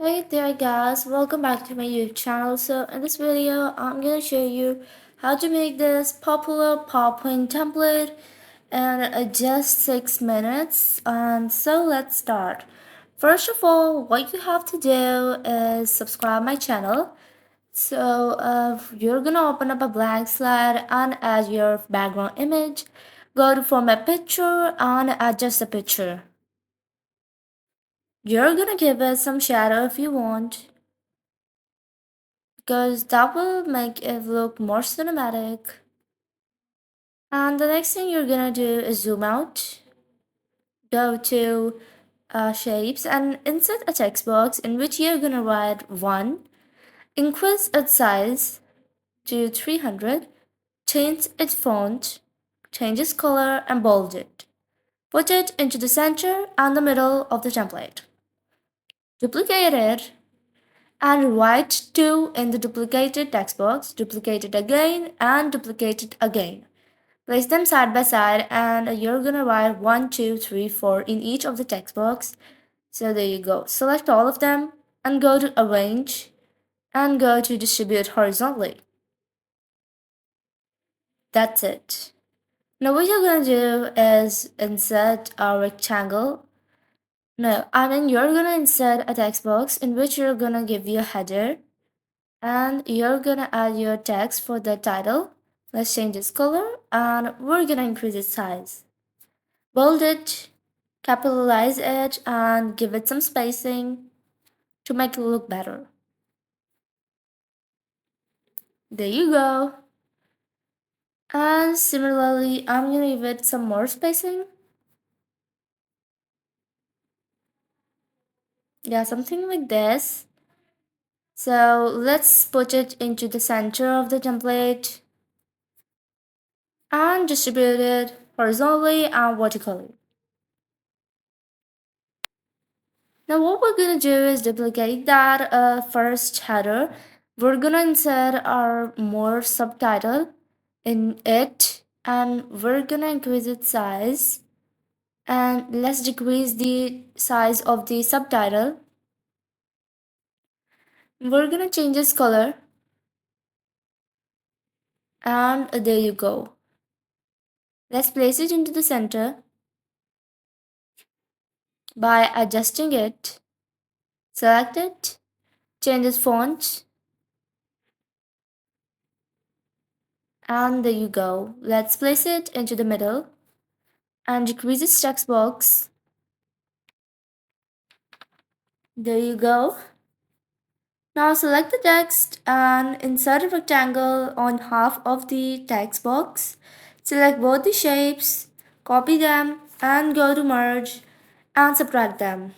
Hey there guys, welcome back to my YouTube channel. So in this video, I'm gonna show you how to make this popular PowerPoint template in just 6 minutes. And so let's start. First of all, what you have to do is subscribe my channel. So you're gonna open up a blank slide and add your background image. Go to format picture and adjust the picture. You're gonna give it some shadow if you want, because that will make it look more cinematic. And the next thing you're gonna do is zoom out, go to shapes, and insert a text box in which you're gonna write 1, increase its size to 300, change its font, change its color, and bold it. Put it into the center and the middle of the template. Duplicate it and write 2 in the duplicated text box, duplicate it again, and duplicate it again. Place them side by side and you're gonna write 1, 2, 3, 4 in each of the text box. So there you go. Select all of them and go to arrange and go to distribute horizontally. That's it. Now what you're gonna do is insert a rectangle. No, I mean you're gonna insert a text box in which you're gonna give your header and you're gonna add your text for the title. Let's change its color and we're gonna increase its size. Bold it, capitalize it, and give it some spacing to make it look better. There you go. And similarly, I'm gonna give it some more spacing. Yeah, something like this. So let's put it into the center of the template and distribute it horizontally and vertically. Now what we're gonna do is duplicate that first header. We're gonna insert our more subtitle in it and we're gonna increase its size, and let's decrease the size of the subtitle. We're gonna change its color and there you go. Let's place it into the center by adjusting it. Select it, change its font, and there you go. Let's place it into the middle and decrease its text box. There you go. Now select the text and insert a rectangle on half of the text box. Select both the shapes, copy them, and go to merge and subtract them.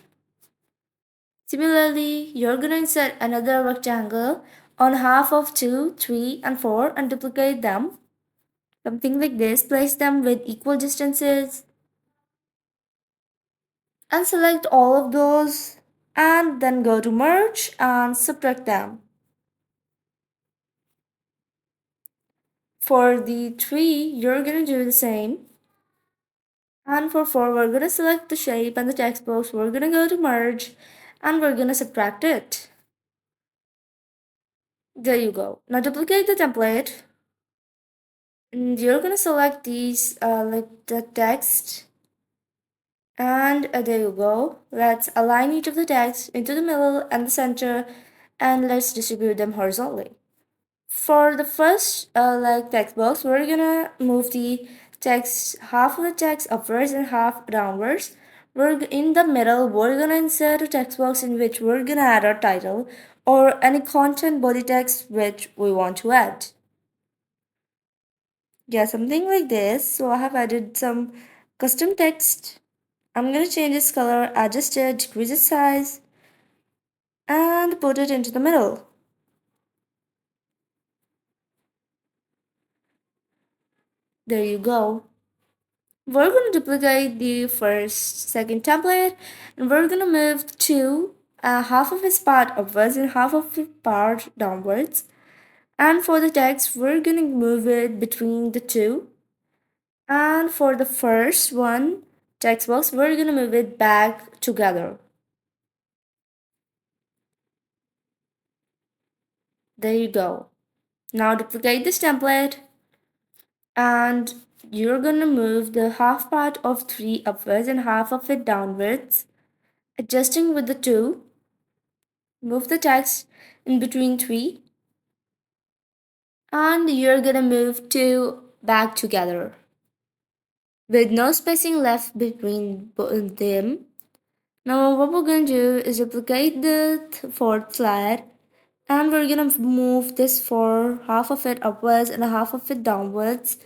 Similarly, you're gonna insert another rectangle on half of 2, 3, and 4 and duplicate them. Something like this, place them with equal distances and select all of those and then go to merge and subtract them. For the 3, you're gonna do the same. And for 4, we're gonna select the shape and the text box, we're gonna go to merge and we're gonna subtract it. There you go. Now duplicate the template. And you're gonna select these like the text, and there you go. Let's align each of the text into the middle and the center, and let's distribute them horizontally. For the first like text box, we're gonna move the text, half of the text upwards and half downwards. We're in the middle, we're gonna insert a text box in which we're gonna add our title or any content body text which we want to add. Yeah, something like this. So I have added some custom text. I'm gonna change its color, adjust it, decrease its size, and put it into the middle. There you go. We're gonna duplicate the second template, and we're gonna move to half of its part upwards and half of its part downwards. And for the text, we're gonna move it between the two. And for the first one, text box, we're gonna move it back together. There you go. Now duplicate this template and you're gonna move the half part of 3 upwards and half of it downwards, adjusting with the 2. Move the text in between 3 and you're gonna move 2 back together with no spacing left between them. Now what we're gonna do is duplicate the fourth slide and we're gonna move this for half of it upwards and half of it downwards.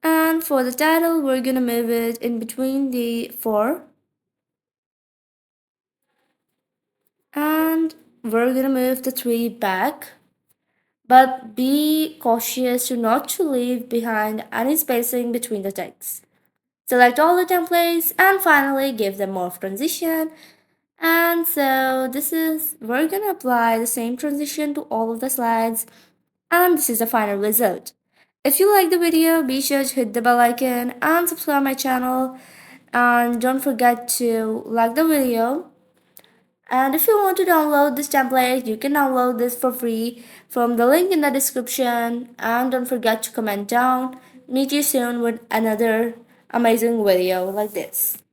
And for the title, we're gonna move it in between the 4 and we're gonna move the 3 back. But be cautious to not to leave behind any spacing between the text. Select all the templates and finally give them morph transition. And so we're gonna apply the same transition to all of the slides and this is the final result. If you like the video, be sure to hit the bell icon and subscribe my channel and don't forget to like the video. And if you want to download this template, you can download this for free from the link in the description and don't forget to comment down. Meet you soon with another amazing video like this.